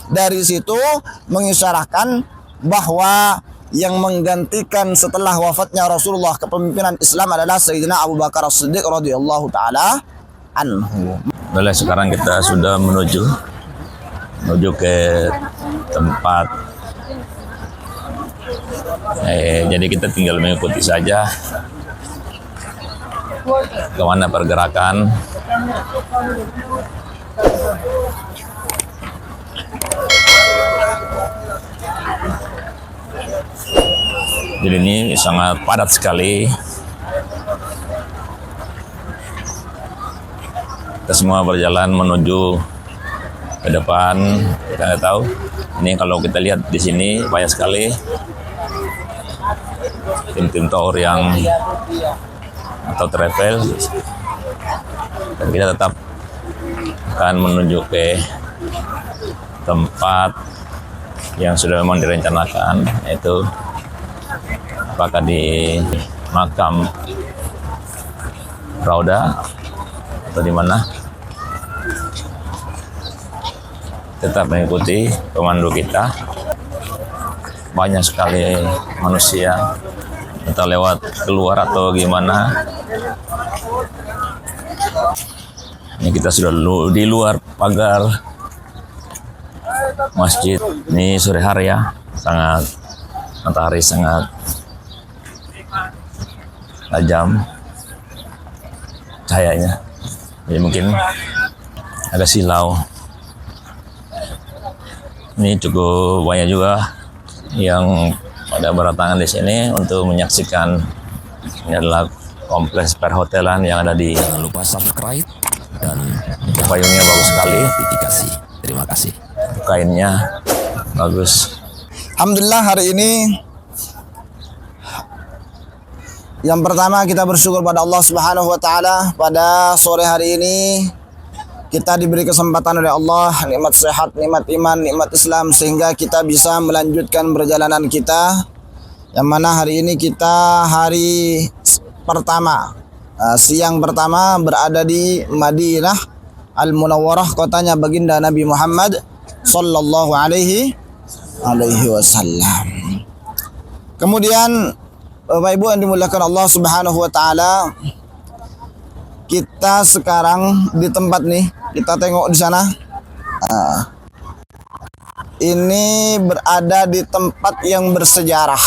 Dari situ mengisyaratkan bahwa yang menggantikan setelah wafatnya Rasulullah kepemimpinan Islam adalah Sayyidina Abu Bakar As-Siddiq radhiyallahu taala anhu. Boleh, sekarang kita sudah menuju ke tempat. Jadi kita tinggal mengikuti saja kemana pergerakan. Jadi ini sangat padat sekali. Kita semua berjalan menuju ke depan. Kita nggak tahu. Ini kalau kita lihat di sini banyak sekali tim-tim tour yang atau travel. Dan kita tetap akan menuju ke tempat yang sudah memang direncanakan, yaitu apakah di makam Rauda atau di mana. Tetap mengikuti pemandu kita. Banyak sekali manusia, entah lewat keluar atau gimana. Ini kita sudah di luar pagar masjid. Ini sore hari ya, matahari sangat tajam cahayanya, jadi mungkin agak silau. Ini cukup banyak juga yang pada berdatangan di sini untuk menyaksikan. Ini adalah kompleks perhotelan yang ada di. Jangan lupa subscribe dan payungnya bagus sekali. notifikasi. Terima kasih. Kainnya bagus. Alhamdulillah, hari ini yang pertama kita bersyukur pada Allah Subhanahu wa taala. Pada sore hari ini kita diberi kesempatan oleh Allah, nikmat sehat, nikmat iman, nikmat Islam, sehingga kita bisa melanjutkan perjalanan kita. Yang mana hari ini kita hari pertama, siang pertama berada di Madinah Al-Munawwarah, kotanya baginda Nabi Muhammad sallallahu alaihi wasallam. Kemudian Bapak Ibu yang dimuliakan Allah Subhanahu wa taala, kita sekarang di tempat nih, kita tengok di sana. Ini berada di tempat yang bersejarah.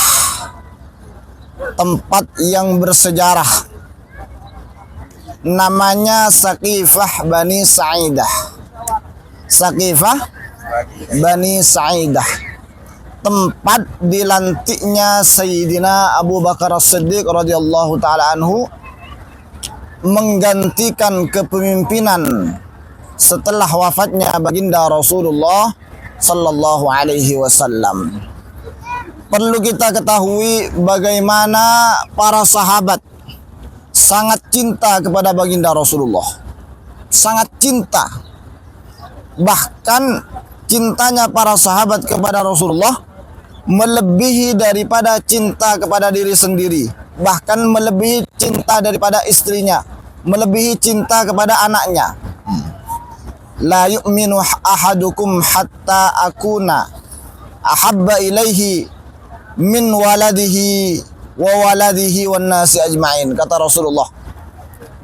Tempat yang bersejarah. Namanya Saqifah Bani Sa'idah. Saqifah Bani Sa'idah. Tempat dilantiknya Sayyidina Abu Bakar As-Siddiq radhiyallahu taala anhu menggantikan kepemimpinan setelah wafatnya baginda Rasulullah sallallahu alaihi wasallam. Perlu kita ketahui bagaimana para sahabat sangat cinta kepada baginda Rasulullah. Sangat cinta. Bahkan cintanya para sahabat kepada Rasulullah melebihi daripada cinta kepada diri sendiri, bahkan melebihi cinta daripada istrinya, melebihi cinta kepada anaknya. La yu'minu ahadukum hatta akuna ahabba ilaihi min waladihi wa waladihi wan nasi ajma'in, kata Rasulullah.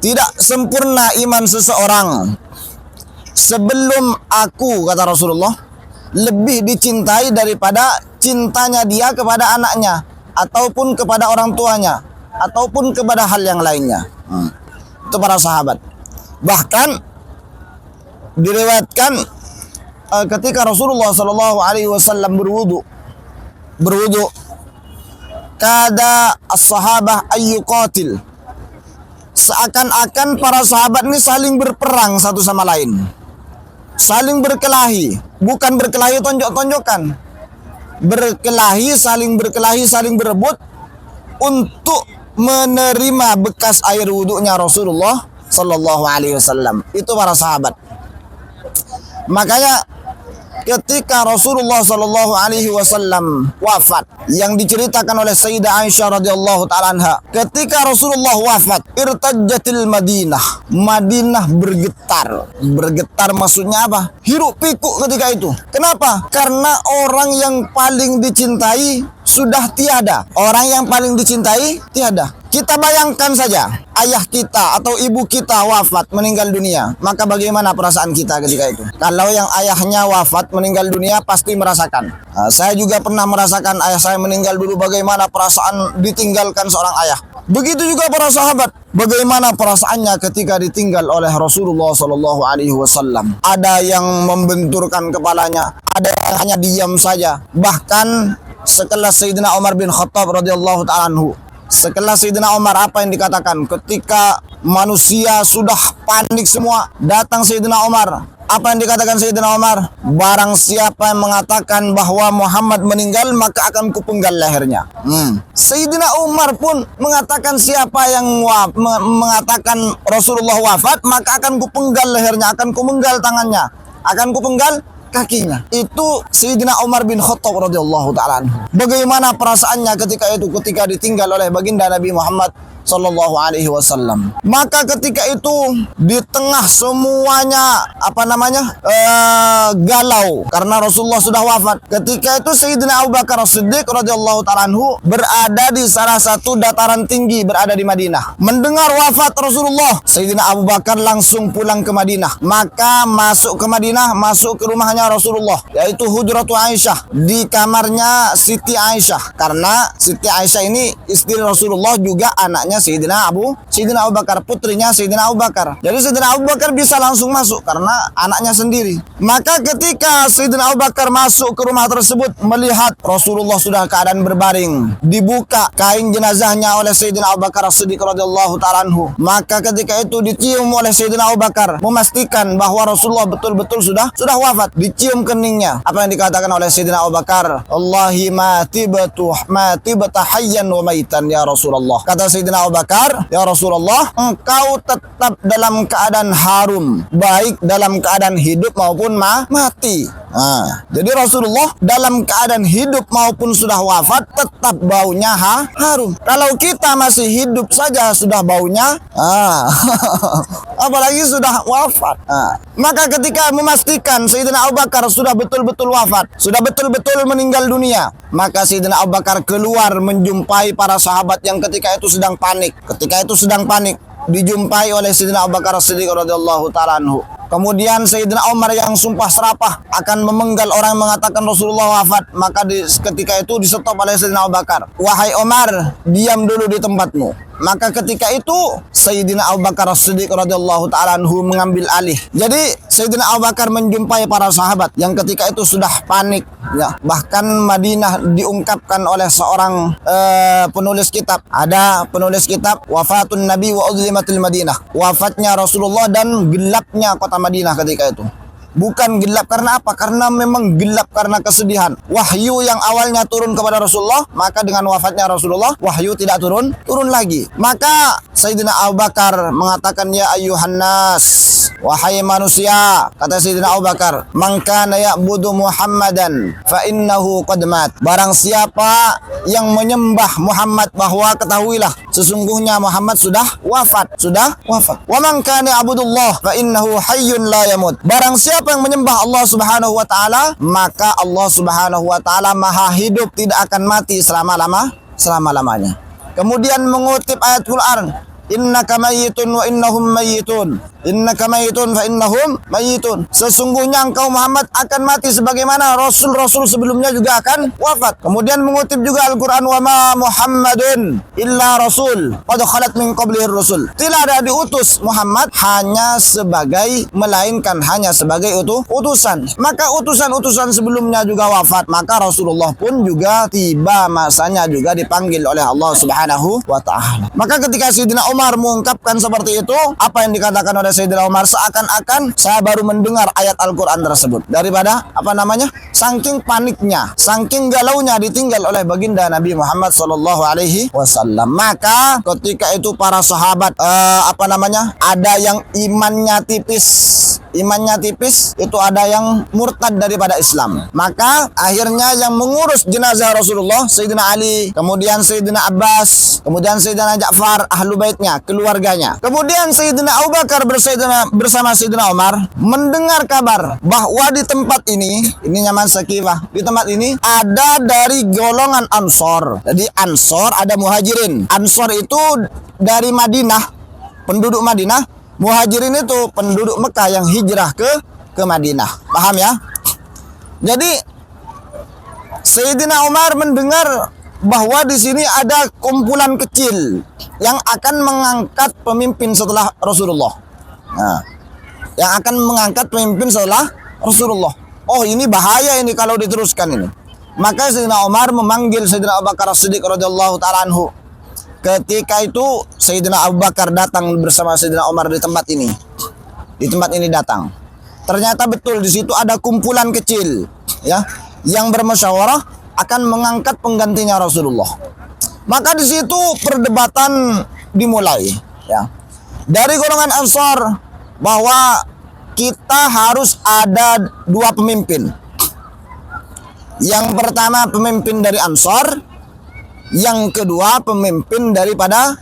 Tidak sempurna iman seseorang sebelum aku, kata Rasulullah, lebih dicintai daripada cintanya dia kepada anaknya, ataupun kepada orang tuanya, ataupun kepada hal yang lainnya. Itu para sahabat. Bahkan diriwayatkan ketika Rasulullah Shallallahu Alaihi Wasallam berwudu, kada as-sahabah ayyuqatil, seakan-akan para sahabat ini saling berperang satu sama lain, saling berkelahi, bukan berkelahi tonjok-tonjokan, saling berkelahi, saling berebut untuk menerima bekas air wudhunya Rasulullah Sallallahu Alaihi Wasallam. Itu para sahabat. Makanya ketika Rasulullah Shallallahu Alaihi Wasallam wafat, yang diceritakan oleh Sayyidah Aisyah radhiyallahu taala anha, ketika Rasulullah wafat, irtajjatil Madinah, Madinah bergetar maksudnya apa? Hiruk pikuk ketika itu. Kenapa? Karena orang yang paling dicintai sudah tiada. Orang yang paling dicintai tiada. Kita bayangkan saja, ayah kita atau ibu kita wafat, meninggal dunia, maka bagaimana perasaan kita ketika itu? Kalau yang ayahnya wafat, meninggal dunia, pasti merasakan. Saya juga pernah merasakan ayah saya meninggal dulu, bagaimana perasaan ditinggalkan seorang ayah. Begitu juga para sahabat, bagaimana perasaannya ketika ditinggal oleh Rasulullah Sallallahu Alaihi Wasallam. Ada yang membenturkan kepalanya, ada yang hanya diam saja. Bahkan sekelas Sayyidina Umar bin Khattab radhiyallahu taala anhu, sekelas Sayyidina Umar, apa yang dikatakan ketika manusia sudah panik semua, datang Sayyidina Umar. Apa yang dikatakan Sayyidina Umar? Barang siapa yang mengatakan bahwa Muhammad meninggal, maka akan kupenggal lehernya. Sayyidina Umar pun mengatakan siapa yang mengatakan Rasulullah wafat, maka akan kupenggal lehernya, akan kumenggal tangannya, akan kupenggal kakinya. Itu Sayyidina Umar bin Khattab radhiyallahu taala anhu. Bagaimana perasaannya ketika itu, ketika ditinggal oleh baginda Nabi Muhammad Sallallahu Alaihi Wasallam. Maka ketika itu di tengah semuanya galau karena Rasulullah sudah wafat. Ketika itu Sayyidina Abu Bakar As-Siddiq radhiyallahu taala anhu berada di salah satu dataran tinggi, berada di Madinah. Mendengar wafat Rasulullah, Sayyidina Abu Bakar langsung pulang ke Madinah. Maka masuk ke Madinah, masuk ke rumahnya Rasulullah, yaitu Hujratu Aisyah, di kamarnya Siti Aisyah. Karena Siti Aisyah ini istri Rasulullah, juga anaknya Sayyidina Abu Bakar, putrinya Sayyidina Abu Bakar. Jadi Sayyidina Abu Bakar bisa langsung masuk karena anaknya sendiri. Maka ketika Sayyidina Abu Bakar masuk ke rumah tersebut, melihat Rasulullah sudah keadaan berbaring, dibuka kain jenazahnya oleh Sayyidina Abu Bakar As-Siddiq radhiyallahu taala anhu. Maka ketika itu dicium oleh Sayyidina Abu Bakar, memastikan bahwa Rasulullah betul-betul sudah wafat. Dicium keningnya. Apa yang dikatakan oleh Sayyidina Abu Bakar? Allahi ma tibata hayyan wa maitan ya Rasulullah. Kata Sayyidina Abu Bakar, ya Rasulullah, engkau tetap dalam keadaan harum, baik dalam keadaan hidup maupun mati. Jadi Rasulullah dalam keadaan hidup maupun sudah wafat tetap baunya harum. Kalau kita masih hidup saja sudah baunya, apalagi sudah wafat. Maka ketika memastikan Sayyidina Abu Bakar sudah betul-betul wafat, sudah betul-betul meninggal dunia, maka Sayyidina Abu Bakar keluar menjumpai para sahabat yang ketika itu sedang panik. Ketika itu sedang panik, dijumpai oleh Sayyidina Abu Bakar As-Siddiq radhiyallahu taala anhu. Kemudian Sayyidina Umar yang sumpah serapah akan memenggal orang yang mengatakan Rasulullah wafat, maka ketika itu disetop oleh Sayyidina Abu Bakar. Wahai Umar, diam dulu di tempatmu. Maka ketika itu Sayyidina Abu Bakar As-Siddiq radhiyallahu taala anhu mengambil alih. Jadi Sayyidina Abu Bakar menjumpai para sahabat yang ketika itu sudah panik, ya. Bahkan Madinah diungkapkan oleh seorang penulis kitab. Ada penulis kitab, wafatun Nabi wa uzlimatil Madinah. Wafatnya Rasulullah dan gelapnya kota Madinah ketika itu. Bukan gelap karena apa? Karena memang gelap karena kesedihan. Wahyu yang awalnya turun kepada Rasulullah, maka dengan wafatnya Rasulullah, wahyu tidak turun lagi. Maka Sayyidina Abu Bakar mengatakan, ya ayyuhan nas, wahai manusia, kata Sayyidina Abu Bakar, man kana ya'budu Muhammadan fa innahu qad mat. Barang siapa yang menyembah Muhammad, bahwa ketahuilah sesungguhnya Muhammad sudah wafat. Wa man kana ya'budullah fa innahu hayyun la yamut. Barang siapa yang menyembah Allah Subhanahu wa taala, maka Allah Subhanahu wa taala maha hidup, tidak akan mati selama-lamanya. Kemudian mengutip ayat Quran, innaka mayyitun wa innahum mayyitun. Innaka mayyitun fa innahum mayyitun. Sesungguhnya engkau Muhammad akan mati sebagaimana rasul-rasul sebelumnya juga akan wafat. Kemudian mengutip juga Al-Qur'an, wa ma Muhammadun illa rasul qad khalat min qablihi rusul. Tidak ada diutus Muhammad melainkan hanya sebagai utusan. Maka utusan-utusan sebelumnya juga wafat, maka Rasulullah pun juga tiba masanya juga dipanggil oleh Allah Subhanahu wa taala. Maka ketika Sayyidina Umar mengungkapkan seperti itu, apa yang dikatakan oleh Sayyidina Umar, seakan-akan saya baru mendengar ayat Al-Quran tersebut. Daripada saking paniknya, saking galaunya ditinggal oleh baginda Nabi Muhammad Sallallahu Alaihi Wasallam. Maka ketika itu para sahabat ada yang imannya tipis, imannya tipis, itu ada yang murtad daripada Islam. Maka akhirnya yang mengurus jenazah Rasulullah Sayyidina Ali, kemudian Sayyidina Abbas, kemudian Sayyidina Ja'far, ahlu baitnya, keluarganya. Kemudian Sayyidina Abu Bakar bersama Sayyidina Umar mendengar kabar bahwa di tempat ini nyaman Sakifah, di tempat ini ada dari golongan Ansor. Jadi Ansor ada Muhajirin. Ansor itu dari Madinah, penduduk Madinah. Muhajirin itu penduduk Mekah yang hijrah ke Madinah. Paham ya? Jadi Sayyidina Umar mendengar bahwa di sini ada kumpulan kecil yang akan mengangkat pemimpin setelah Rasulullah. Nah, yang akan mengangkat pemimpin setelah Rasulullah. Oh, ini bahaya ini kalau diteruskan ini. Maka Sayyidina Umar memanggil Sayyidina Abu Bakar As-Siddiq radhiyallahu taala anhu. Ketika itu Sayyidina Abu Bakar datang bersama Sayyidina Umar di tempat ini. Di tempat ini datang. Ternyata betul di situ ada kumpulan kecil ya yang bermusyawarah akan mengangkat penggantinya Rasulullah. Maka di situ perdebatan dimulai ya. Dari golongan Ansar bahwa kita harus ada dua pemimpin. Yang pertama pemimpin dari Ansar, yang kedua pemimpin daripada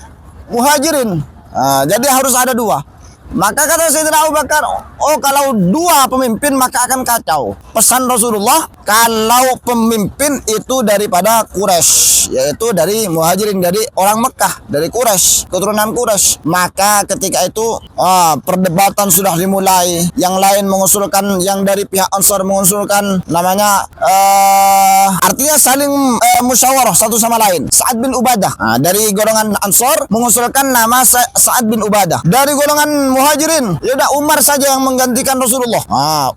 Muhajirin. Nah, jadi harus ada dua. Maka kata Sayyidina Abu Bakar, oh kalau dua pemimpin maka akan kacau. Pesan Rasulullah, kalau pemimpin itu daripada Quraisy, yaitu dari Muhajirin, dari orang Mekah, dari Quraisy, keturunan Quraisy. Maka ketika itu perdebatan sudah dimulai. Yang lain mengusulkan, yang dari pihak Ansar mengusulkan namanya artinya saling musyawarah satu sama lain. Sa'ad bin Ubadah. Nah, dari golongan Ansar mengusulkan nama Sa'ad bin Ubadah. Dari golongan Muhajirin, ya udah Umar saja yang menggantikan Rasulullah.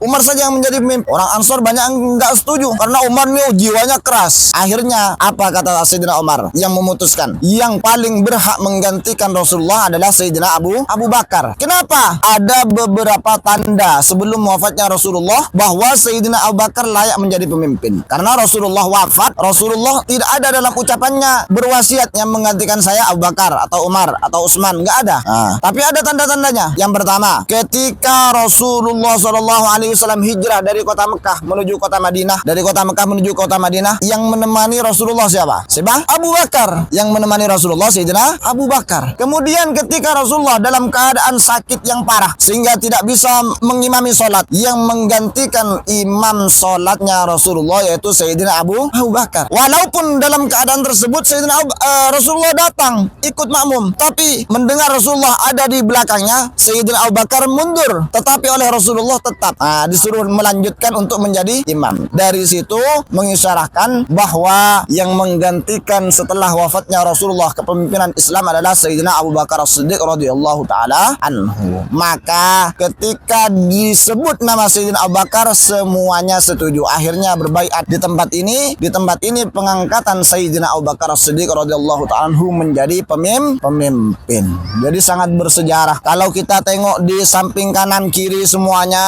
Umar saja yang menjadi pemimpin. Orang Ansar banyak yang enggak setuju karena Umar ini jiwanya keras. Akhirnya apa kata Sayyidina Umar yang memutuskan? Yang paling berhak menggantikan Rasulullah adalah Sayyidina Abu Bakar. Kenapa? Ada beberapa tanda sebelum wafatnya Rasulullah bahwa Sayyidina Abu Bakar layak menjadi pemimpin. Karena Rasulullah wafat, Rasulullah tidak ada dalam ucapannya berwasiat yang menggantikan saya Abu Bakar atau Umar atau Utsman, enggak ada. Tapi ada tanda-tandanya. Yang pertama, ketika Rasulullah SAW hijrah dari kota Mekah menuju kota Madinah, dari kota Mekah menuju kota Madinah, yang menemani Rasulullah siapa? Abu Bakar. Yang menemani Rasulullah Sayyidina Abu Bakar. Kemudian ketika Rasulullah dalam keadaan sakit yang parah sehingga tidak bisa mengimami sholat, yang menggantikan imam sholatnya Rasulullah yaitu Sayyidina Abu Bakar. Walaupun dalam keadaan tersebut Sayyidina Rasulullah datang ikut makmum, tapi mendengar Rasulullah ada di belakangnya, Sayyidina Abu Bakar mundur, tetapi oleh Rasulullah tetap disuruh melanjutkan untuk menjadi imam. Dari situ mengisyaratkan bahwa yang menggantikan setelah wafatnya Rasulullah kepemimpinan Islam adalah Sayyidina Abu Bakar As-Siddiq radhiyallahu taala anhu. Maka ketika disebut nama Sayyidina Abu Bakar semuanya setuju. Akhirnya berbaiat di tempat ini. Di tempat ini pengangkatan Sayyidina Abu Bakar As-Siddiq radhiyallahu taala anhu menjadi pemimpin. Jadi sangat bersejarah. Kalau kita tengok di samping kanan kiri semuanya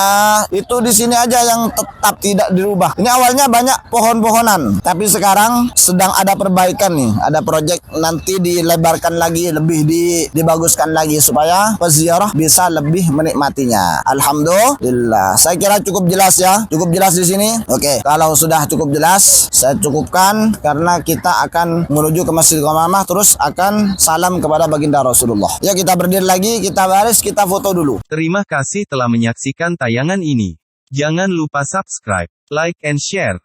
itu di sini aja yang tetap tidak dirubah. Ini awalnya banyak pohon-pohonan, tapi sekarang sedang ada perbaikan nih. Ada proyek nanti dilebarkan lagi, lebih dibaguskan lagi supaya peziarah bisa lebih menikmatinya. Alhamdulillah. Saya kira cukup jelas ya. Cukup jelas di sini. Oke, kalau sudah cukup jelas, saya cukupkan karena kita akan menuju ke Masjidil Ghamamah terus akan salam kepada baginda Rasulullah. Ya, kita berdiri lagi, kita baris, kita foto dulu. Terima kasih telah menyaksikan tayangan ini. Jangan lupa subscribe, like and share.